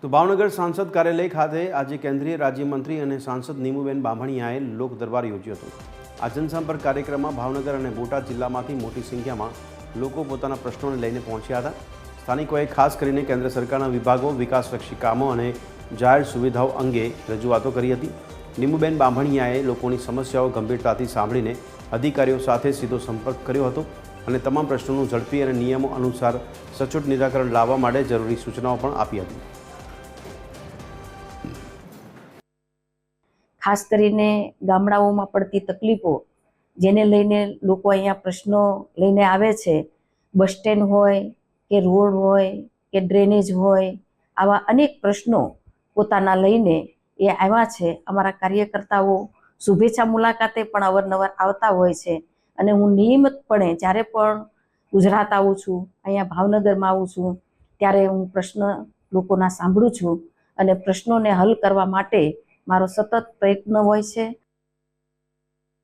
તો ભાવનગર સાંસદ કાર્યાલય ખાતે આજે કેન્દ્રીય રાજ્યમંત્રી અને સાંસદ નીમુબેન બામણીયાએ લોક દરબાર યોજ્યો હતો। આ જનસંપર્ક કાર્યક્રમમાં ભાવનગર અને બોટાદ જિલ્લામાંથી મોટી સંખ્યામાં લોકો પોતાના પ્રશ્નોને લઈને પહોંચ્યા હતા। સ્થાનિકોએ ખાસ કરીને કેન્દ્ર સરકારના વિભાગો, વિકાસલક્ષી કામો અને જાહેર સુવિધાઓ અંગે રજૂઆતો કરી હતી। નીમુબેન બામણીયાએ લોકોની સમસ્યાઓ ગંભીરતાથી સાંભળીને અધિકારીઓ સાથે સીધો સંપર્ક કર્યો હતો અને તમામ પ્રશ્નોનું ઝડપી અને નિયમો અનુસાર સચોટ નિરાકરણ લાવવા માટે જરૂરી સૂચનાઓ પણ આપી હતી। ખાસ કરીને ગામડાઓમાં પડતી તકલીફો જેને લઈને લોકો અહીંયા પ્રશ્નો લઈને આવે છે, બસ સ્ટેન્ડ હોય કે રોડ હોય કે ડ્રેનેજ હોય, આવા અનેક પ્રશ્નો પોતાના લઈને એ આવ્યા છે। અમારા કાર્યકર્તાઓ શુભેચ્છા મુલાકાતે પણ અવારનવાર આવતા હોય છે અને હું નિયમિતપણે જ્યારે પણ ગુજરાત આવું છું, અહીંયા ભાવનગરમાં આવું છું, ત્યારે હું પ્રશ્ન લોકોના સાંભળું છું અને પ્રશ્નોને હલ કરવા માટે મારો સતત પ્રયત્ન હોય છે।